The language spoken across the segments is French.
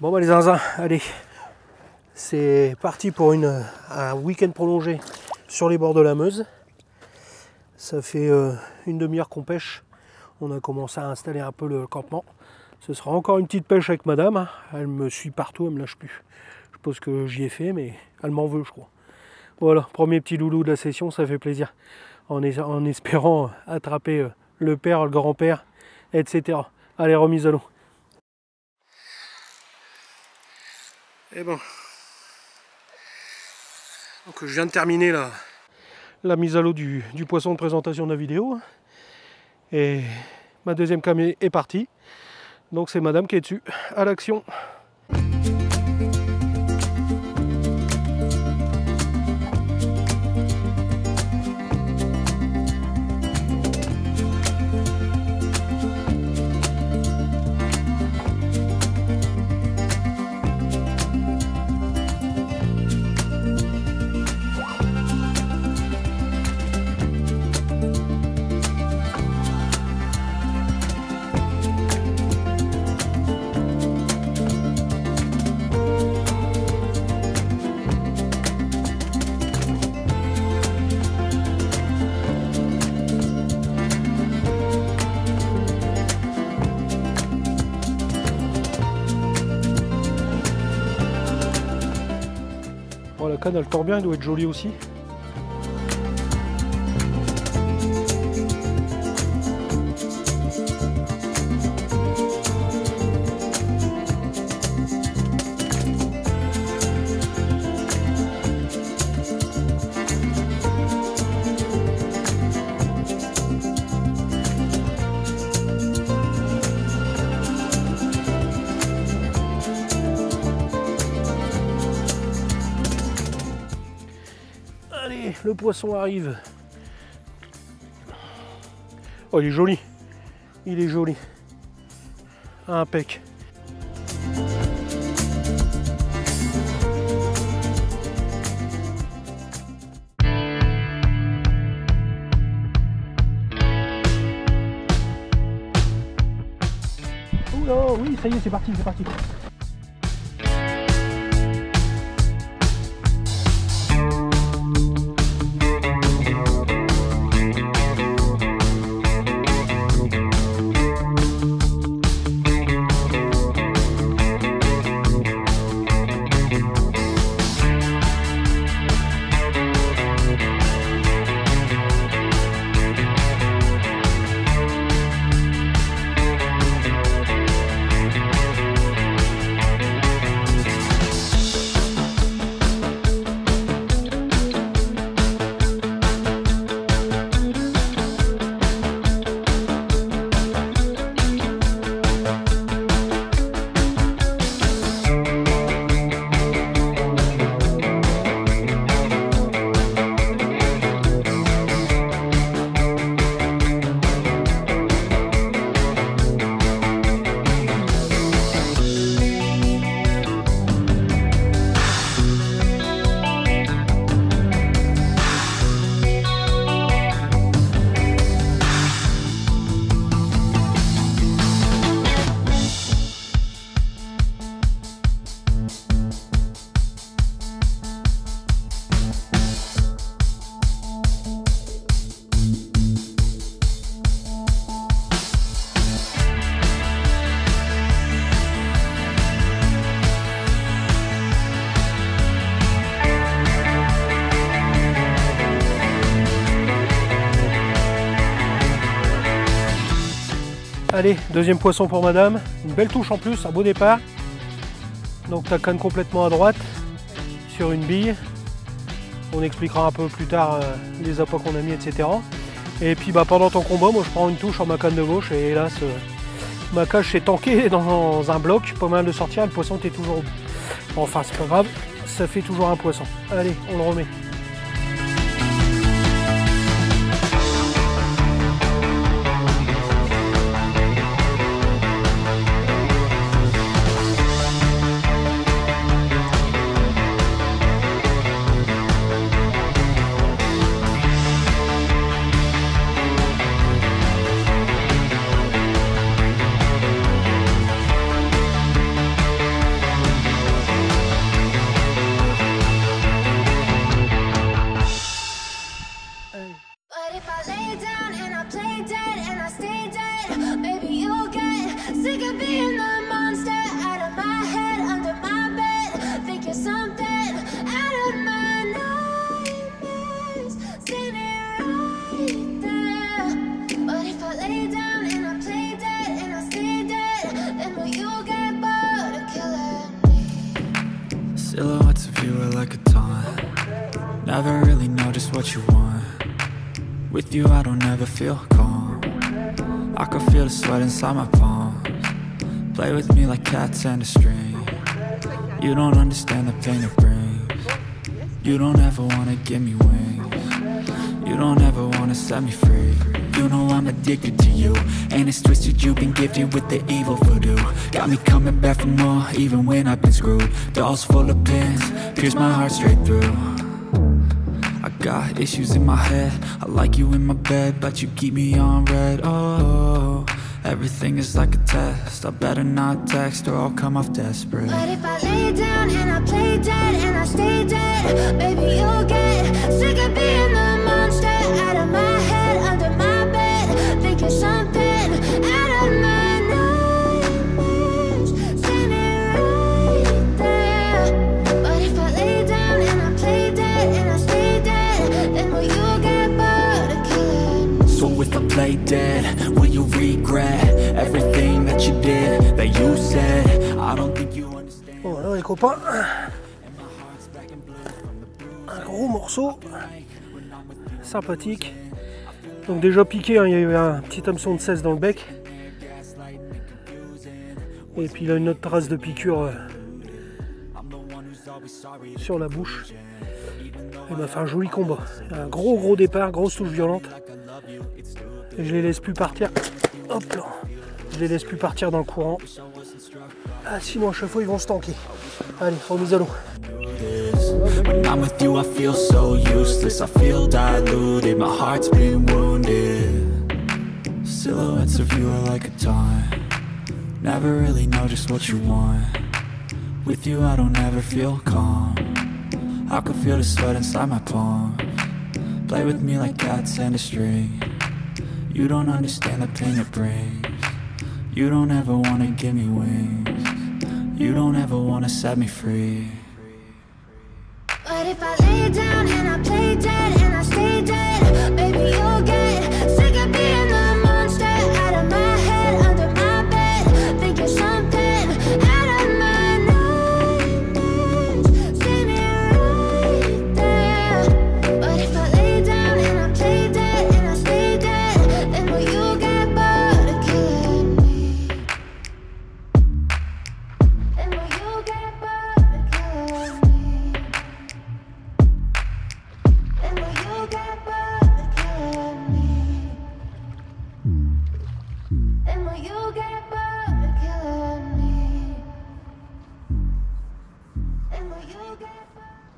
Bon bah les zinzins, allez, c'est parti pour un week-end prolongé sur les bords de la Meuse. Ça fait une demi-heure qu'on pêche. On a commencé à installer un peu le campement. Ce sera encore une petite pêche avec madame. Elle me suit partout, elle me lâche plus. Je pense que j'y ai fait, mais elle m'en veut, je crois. Voilà, premier petit loulou de la session, ça fait plaisir. En espérant attraper le père, le grand-père, etc. Allez, remise à l'eau. Et bon. Donc je viens de terminer la mise à l'eau du poisson de présentation de la vidéo. Et ma deuxième cam est partie. Donc c'est madame qui est dessus. À l'action. Oh, la canne elle tord bien, elle doit être jolie aussi. Allez, le poisson arrive. Oh, il est joli. Il est joli. Impec. Oula, oui, ça y est, c'est parti, c'est parti. Allez, deuxième poisson pour madame. Une belle touche en plus, un beau départ. Donc ta canne complètement à droite sur une bille. On expliquera un peu plus tard les appâts qu'on a mis, etc. Et puis bah, pendant ton combat, moi je prends une touche en ma canne de gauche et hélas, ma cage s'est tankée dans un bloc. Pas mal de sortir, le poisson était toujours... Enfin c'est pas grave, ça fait toujours un poisson. Allez, on le remet. Never really know just what you want. With you I don't ever feel calm. I can feel the sweat inside my palms. Play with me like cats and a string. You don't understand the pain it brings. You don't ever wanna give me wings. You don't ever wanna set me free. You know I'm addicted to you, and it's twisted, you've been gifted with the evil voodoo. Got me coming back for more, even when I've been screwed. Dolls full of pins, pierce my heart straight through. I got issues in my head, I like you in my bed, but you keep me on red. Oh, everything is like a test, I better not text or I'll come off desperate. But if I lay down and I play dead and I stay dead, baby you'll get sick of being the monster out of my head, under my bed, thinking something out of my nightmares, standing right there. But if I lay down and I play dead and I stay dead, then will you get bored of killing me? So if I play dead, will you regret everything that you did, that you said? I don't think you understand. Bon alors les copains, un gros morceau, sympathique. Donc déjà piqué, hein, il y avait un petit hameçon de 16 dans le bec. Et puis il a une autre trace de piqûre sur la bouche. Il m'a fait un joli combat. Un gros départ, grosse touche violente. Et je les laisse plus partir. Hop là. Je les laisse plus partir dans le courant. Ah, sinon à chaque fois ils vont se tanker. Allez, remise à l'eau. When I'm with you I feel so useless, I feel diluted, my heart's been wounded. Silhouettes of you are like a taunt. Never really know just what you want. With you I don't ever feel calm. I can feel the sweat inside my palms. Play with me like cats and a string. You don't understand the pain it brings. You don't ever wanna give me wings. You don't ever wanna set me free. But if I lay down and I play dead and I stay dead, baby you'll get sick of being the monster out of my head, under my bed, thinking something out of my nightmares, standing right there. But if I lay down and I play dead and I stay dead, then will you get bored of killing me? Then will you get bored of killing me? Then will you get bored of killing me? Then will you get bored of killing me? Then will you get bored?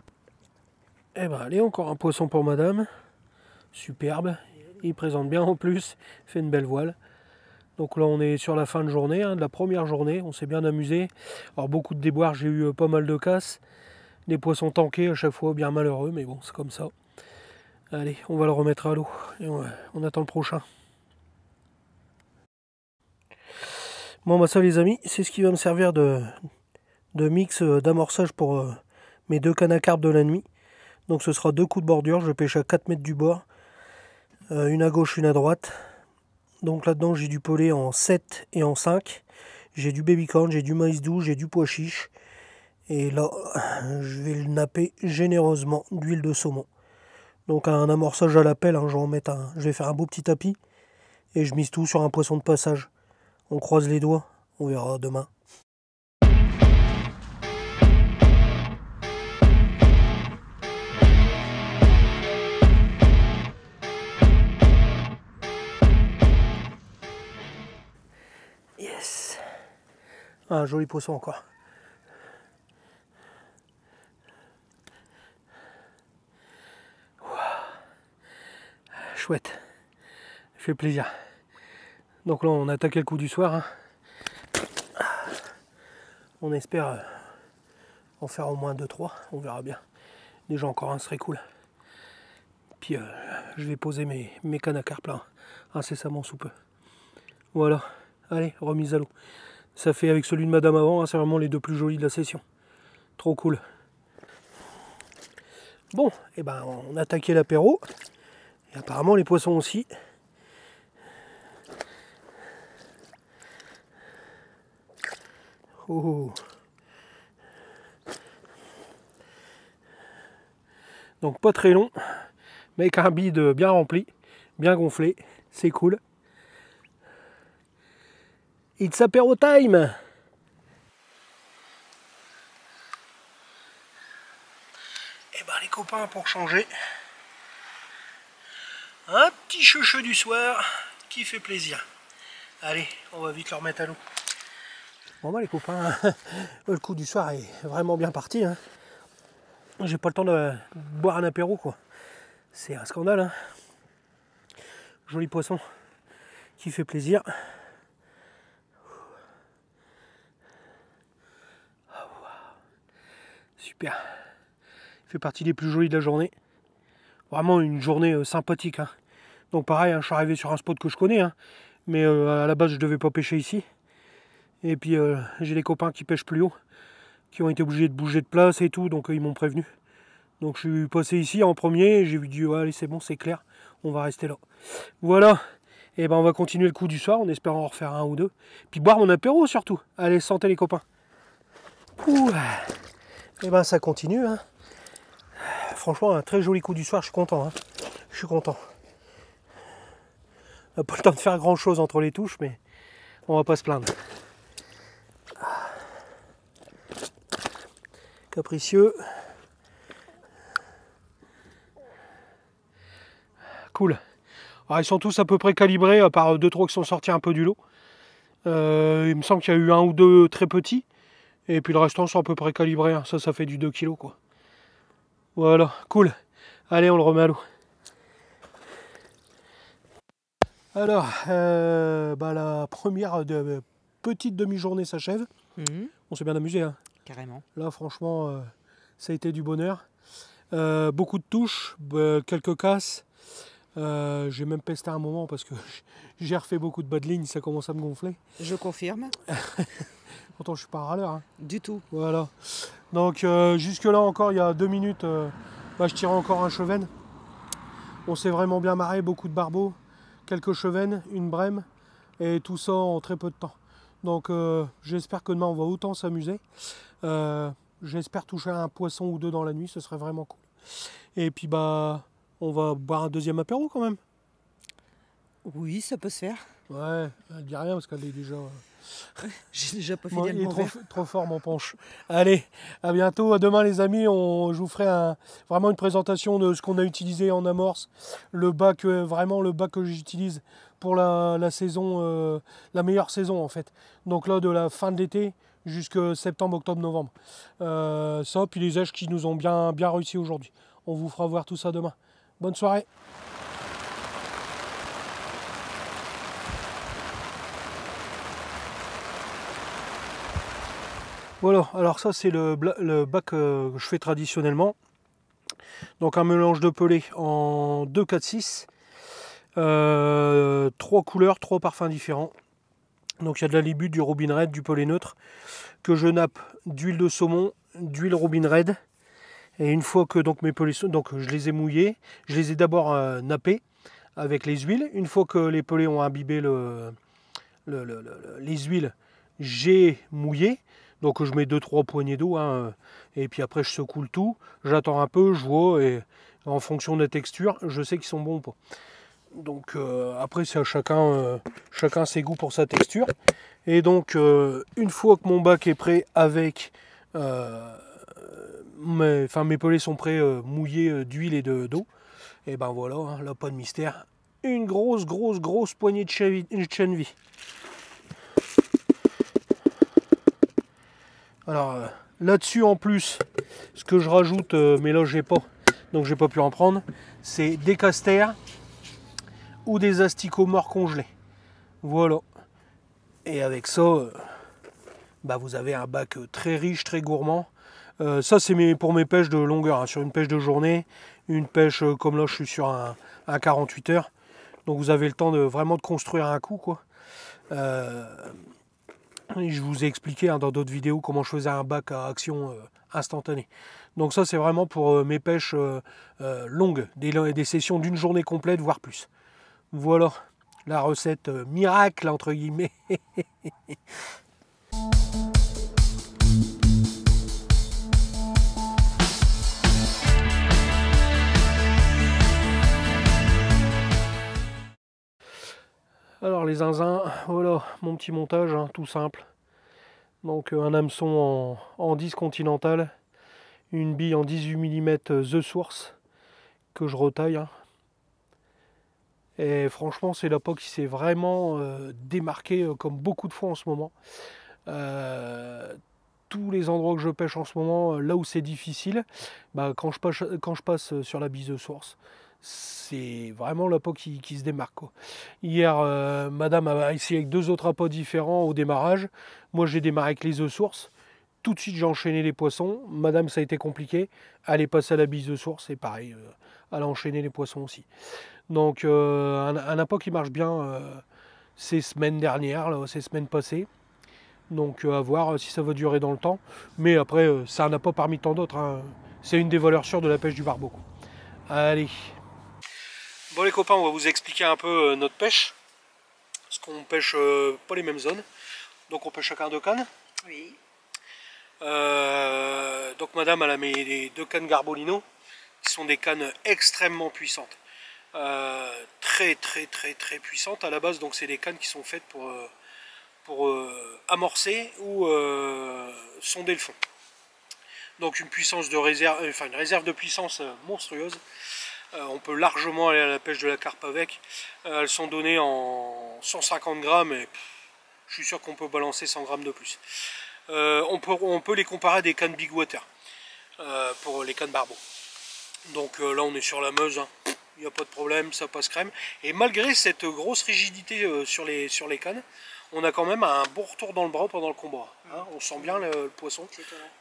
Eh ben allez, encore un poisson pour madame. Superbe. Il présente bien en plus. Fait une belle voile. Donc là on est sur la fin de journée, hein, de la première journée. On s'est bien amusé. Alors beaucoup de déboires, j'ai eu pas mal de casses. Des poissons tankés à chaque fois, bien malheureux, mais bon, c'est comme ça. Allez, on va le remettre à l'eau. Et on attend le prochain. Bon bah ça les amis, c'est ce qui va me servir de mix d'amorçage pour mes deux cannes à carpe de la nuit. Donc ce sera 2 coups de bordure, je pêche à 4 mètres du bord. Une à gauche, une à droite. Donc là-dedans j'ai du pelé en 7 et en 5. J'ai du baby corn, j'ai du maïs doux, j'ai du pois chiche. Et là, je vais le napper généreusement d'huile de saumon. Donc un amorçage à la pelle, hein, je vais faire un beau petit tapis. Et je mise tout sur un poisson de passage. On croise les doigts, on verra demain. Yes. Un joli poisson encore. Chouette. Fait plaisir. Donc là on a attaqué le coup du soir. Hein. On espère en faire au moins 2-3. On verra bien. Déjà encore un serait cool. Puis je vais poser mes cannes à carpe là incessamment sous peu. Voilà. Allez, remise à l'eau. Ça fait avec celui de madame avant, hein, c'est vraiment les deux plus jolis de la session. Trop cool. Bon, et ben on a attaqué l'apéro. Et apparemment les poissons aussi. Oh. Donc pas très long, mais avec un bide bien rempli, bien gonflé, c'est cool. It's apéro time! Et ben les copains, pour changer, un petit chouchou du soir qui fait plaisir. Allez, on va vite le remettre à l'eau. Bon bah les copains, le coup du soir est vraiment bien parti. Hein. J'ai pas le temps de boire un apéro quoi. C'est un scandale. Hein. Joli poisson qui fait plaisir. Super. Il fait partie des plus jolis de la journée. Vraiment une journée sympathique. Hein. Donc pareil, hein, je suis arrivé sur un spot que je connais. Hein, mais à la base, je devais pas pêcher ici. Et puis j'ai des copains qui pêchent plus haut. Qui ont été obligés de bouger de place et tout. Donc ils m'ont prévenu. Donc je suis passé ici en premier. Et j'ai dit, ouais, allez, c'est bon, c'est clair. On va rester là. Voilà. Et ben on va continuer le coup du soir en espérant en refaire un ou deux. Puis boire mon apéro surtout. Allez, santé les copains. Ouh. Et ben ça continue. Hein. Franchement, un très joli coup du soir, je suis content. Hein. Je suis content. On n'a pas le temps de faire grand chose entre les touches, mais on va pas se plaindre. Capricieux. Cool. Alors, ils sont tous à peu près calibrés, à part 2-3 qui sont sortis un peu du lot. Il me semble qu'il y a eu un ou deux très petits. Et puis le restant sont à peu près calibrés. Hein. Ça fait du 2 kg quoi. Voilà, cool. Allez, on le remet à l'eau. Alors, la première petite demi-journée s'achève. On s'est bien amusé. Hein. Carrément. Là, franchement, ça a été du bonheur. Beaucoup de touches, quelques casses. J'ai même pesté un moment parce que j'ai refait beaucoup de bas de ligne, ça commence à me gonfler. Je confirme. Pourtant, je suis pas un râleur. Hein. Du tout. Voilà. Donc, jusque-là, encore, il y a 2 minutes, je tirais encore un cheven. On s'est vraiment bien marré, beaucoup de barbeaux, quelques chevens, une brème, et tout ça en très peu de temps. Donc, j'espère que demain, on va autant s'amuser. J'espère toucher un poisson ou deux dans la nuit, ce serait vraiment cool. Et puis, on va boire un deuxième apéro quand même. Oui, ça peut se faire. Ouais, elle dit rien parce qu'elle est déjà... J'ai déjà pas fini il est trop fort mon penche. Allez, à bientôt, à demain les amis. Je vous ferai vraiment une présentation de ce qu'on a utilisé en amorce. Le bac, vraiment le bac que j'utilise pour la saison, la meilleure saison en fait. Donc là de la fin de l'été jusqu'à septembre, octobre, novembre. Ça, puis les èches qui nous ont bien réussi aujourd'hui. On vous fera voir tout ça demain. Bonne soirée. Voilà, alors ça c'est le bac que je fais traditionnellement. Donc un mélange de pelés en 2, 4, 6. 3 couleurs, 3 parfums différents. Donc il y a de la libute, du Robin Red, du pelé neutre, que je nappe d'huile de saumon, d'huile Robin Red. Et une fois que donc mes pelés sont, donc je les ai mouillés, je les ai d'abord nappés avec les huiles. Une fois que les pelés ont imbibé les huiles, j'ai mouillé. Donc je mets 2-3 poignées d'eau, hein, et puis après je secoue le tout, j'attends un peu, je vois, et en fonction de la texture, je sais qu'ils sont bons ou pas. Donc après c'est à chacun ses goûts pour sa texture. Et donc une fois que mon bac est prêt avec, mes pelés sont prêts, mouillés d'huile et d'eau, et ben voilà, hein, là pas de mystère, une grosse poignée de chenvi. Alors là-dessus en plus, ce que je rajoute, mais là j'ai pas, donc j'ai pas pu en prendre, c'est des casters ou des asticots morts congelés. Voilà. Et avec ça, vous avez un bac très riche, très gourmand. Ça c'est pour mes pêches de longueur, hein, sur une pêche de journée, une pêche comme là je suis sur un 48 heures. Donc vous avez le temps de vraiment de construire un coup quoi. Je vous ai expliqué dans d'autres vidéos comment je faisais un bac à action instantanée. Donc ça c'est vraiment pour mes pêches longues, des sessions d'une journée complète, voire plus. Voilà, la recette miracle entre guillemets. Alors les zinzins, voilà mon petit montage, hein, tout simple. Donc un hameçon en 10 continental, une bille en 18 mm The Source que je retaille. Hein. Et franchement c'est l'appât qui s'est vraiment démarqué comme beaucoup de fois en ce moment. Tous les endroits que je pêche en ce moment, là où c'est difficile, bah, quand je passe sur la bille The Source, c'est vraiment l'appât qui se démarque. Quoi. Hier, madame a essayé avec 2 autres appâts différents au démarrage. Moi, j'ai démarré avec les The Source. Tout de suite, j'ai enchaîné les poissons. Madame, ça a été compliqué. Elle est passée à la bille The Source. Et pareil, elle a enchaîné les poissons aussi. Donc, un appât qui marche bien ces semaines dernières, là, ces semaines passées. Donc, à voir si ça va durer dans le temps. Mais après, c'est un appât parmi tant d'autres. Hein. C'est une des valeurs sûres de la pêche du barbeau. Allez. Bon les copains, on va vous expliquer un peu notre pêche. Parce qu'on pêche pas les mêmes zones. Donc on pêche chacun 2 cannes. Oui. Donc madame elle a mis les 2 cannes Garbolino. Qui sont des cannes extrêmement puissantes. Très puissantes à la base. Donc c'est des cannes qui sont faites pour amorcer ou sonder le fond. Donc une puissance de réserve, enfin une réserve de puissance monstrueuse. On peut largement aller à la pêche de la carpe avec. Elles sont données en 150 grammes et je suis sûr qu'on peut balancer 100 grammes de plus. On peut les comparer à des cannes Big Water pour les cannes barbeau. Donc là on est sur la Meuse, hein. Il n'y a pas de problème, ça passe crème. Et malgré cette grosse rigidité sur les cannes, on a quand même un bon retour dans le bras pendant le combat. Hein. On sent bien le poisson,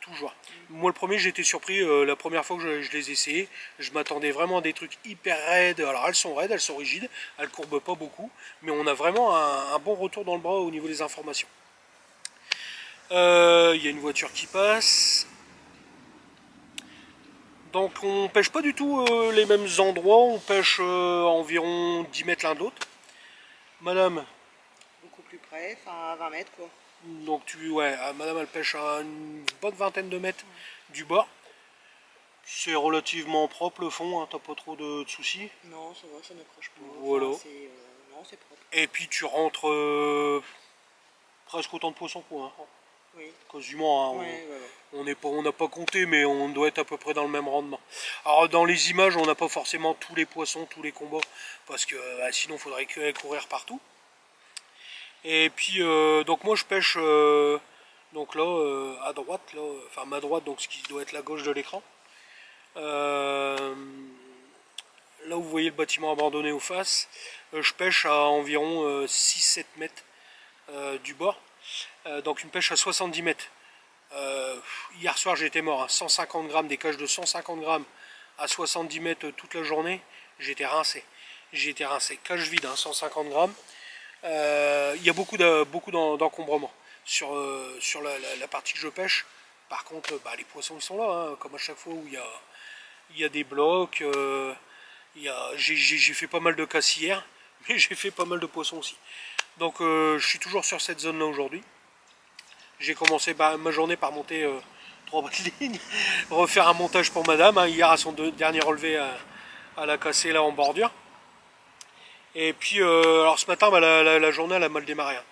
toujours. Moi le premier j'étais surpris la première fois que je les ai essayés. Je m'attendais vraiment à des trucs hyper raides. Alors elles sont raides, elles sont rigides, elles courbent pas beaucoup. Mais on a vraiment un bon retour dans le bras au niveau des informations. Il y a une voiture qui passe. Donc on pêche pas du tout les mêmes endroits. On pêche à environ 10 mètres l'un de l'autre. Madame, Beaucoup plus près, enfin à 20 mètres quoi. donc madame elle pêche à une bonne vingtaine de mètres du bord. C'est relativement propre le fond, hein, t'as pas trop de soucis. Non, ça va, ça n'accroche pas. Voilà. Enfin, non, c'est propre. Et puis tu rentres presque autant de poissons quoi. Hein. Oui. Quasiment, hein, Ouais. on n'a pas compté, mais on doit être à peu près dans le même rendement. Alors dans les images, on n'a pas forcément tous les poissons, tous les combats, parce que sinon il faudrait courir partout. Et puis donc moi je pêche donc là à droite, là, enfin ma droite, donc ce qui doit être la gauche de l'écran. Là où vous voyez le bâtiment abandonné aux faces, je pêche à environ 6-7 mètres du bord. Donc une pêche à 70 mètres. Hier soir j'étais mort, hein, 150 grammes, des cages de 150 grammes à 70 mètres toute la journée, j'étais rincé. J'étais rincé, cage vide, hein, 150 grammes. Il y a beaucoup d'encombrement sur la partie que je pêche. Par contre, les poissons ils sont là, hein, comme à chaque fois où il y a des blocs. J'ai fait pas mal de casses hier, mais j'ai fait pas mal de poissons aussi. Donc je suis toujours sur cette zone là aujourd'hui. J'ai commencé ma journée par monter 3 bas de ligne, refaire un montage pour madame, hein, hier à son dernier relevé à la casser là en bordure. Et puis alors ce matin la journée elle a mal démarré. Hein.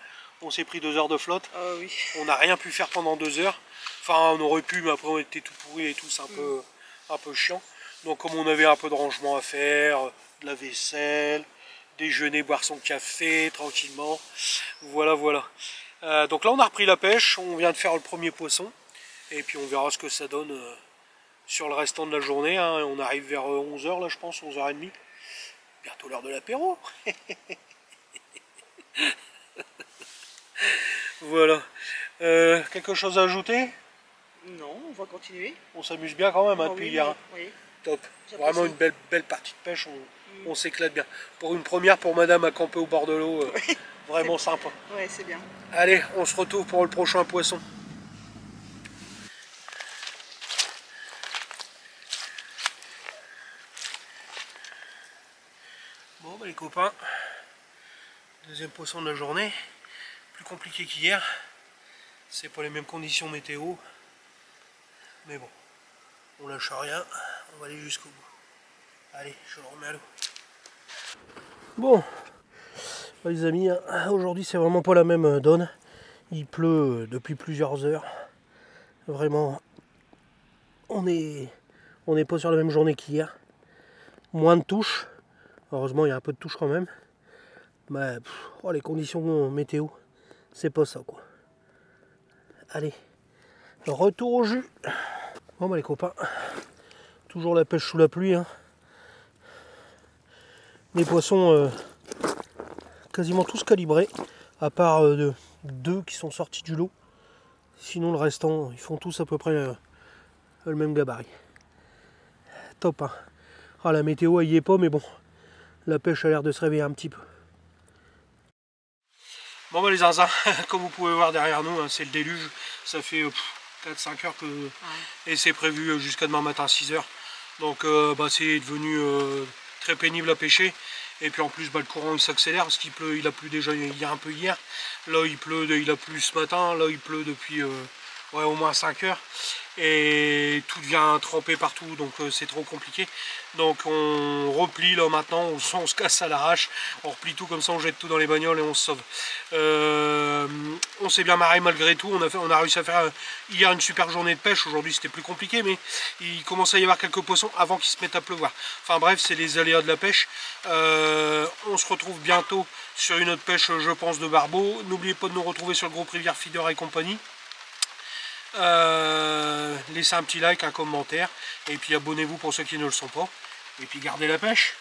On s'est pris 2 heures de flotte, Oui. on n'a rien pu faire pendant 2 heures. Enfin on aurait pu, mais après on était tout pourri et tout, c'est un peu chiant. Donc comme on avait un peu de rangement à faire, de la vaisselle, déjeuner, boire son café tranquillement, voilà. Donc là on a repris la pêche, on vient de faire le premier poisson, et puis on verra ce que ça donne sur le restant de la journée. Hein. On arrive vers 11 h là je pense, 11 h 30, bientôt l'heure de l'apéro. Voilà. Quelque chose à ajouter? Non, on va continuer. On s'amuse bien quand même hein, depuis hier. Hein. Oui. Top. Vraiment une belle partie de pêche, on s'éclate bien. Pour une première pour madame à camper au bord de l'eau, vraiment sympa. Ouais, c'est bien. Allez, on se retrouve pour le prochain poisson. Bon les copains, deuxième poisson de la journée, plus compliqué qu'hier. C'est pas les mêmes conditions météo, mais bon, on lâche rien, on va aller jusqu'au bout. Allez, je le remets à l'eau. Bon, Les amis, aujourd'hui c'est vraiment pas la même donne. Il pleut depuis plusieurs heures. Vraiment, on n'est pas sur la même journée qu'hier. Moins de touches. Heureusement, il y a un peu de touches quand même. Mais les conditions météo, c'est pas ça quoi. Allez, retour au jus. Bon bah les copains, toujours la pêche sous la pluie. Hein. Les poissons quasiment tous calibrés, à part deux qui sont sortis du lot. Sinon le restant, ils font tous à peu près le même gabarit. Top. Hein. Ah, la météo elle y est pas, mais bon, la pêche a l'air de se réveiller un petit peu. Bon bah les zinzins, comme vous pouvez voir derrière nous, hein, c'est le déluge. Ça fait 4-5 heures que... Et c'est prévu jusqu'à demain matin 6 heures. Donc c'est devenu très pénible à pêcher. Et puis en plus le courant il s'accélère parce qu'il pleut, il a plu déjà il y a un peu hier. Là il pleut, il a plu ce matin, là il pleut depuis au moins 5 heures. Et tout devient trempé partout, donc c'est trop compliqué. Donc on replie là maintenant, on se casse à l'arrache, on replie tout comme ça, on jette tout dans les bagnoles et on se sauve. On s'est bien marré malgré tout, on a réussi à faire hier une super journée de pêche. Aujourd'hui c'était plus compliqué, mais il commence à y avoir quelques poissons avant qu'ils se mettent à pleuvoir. Enfin bref, c'est les aléas de la pêche. On se retrouve bientôt sur une autre pêche, je pense, de barbeau. N'oubliez pas de nous retrouver sur le groupe Rivière Feeder et compagnie. Laissez un petit like, un commentaire, et puis abonnez-vous pour ceux qui ne le sont pas, et puis gardez la pêche.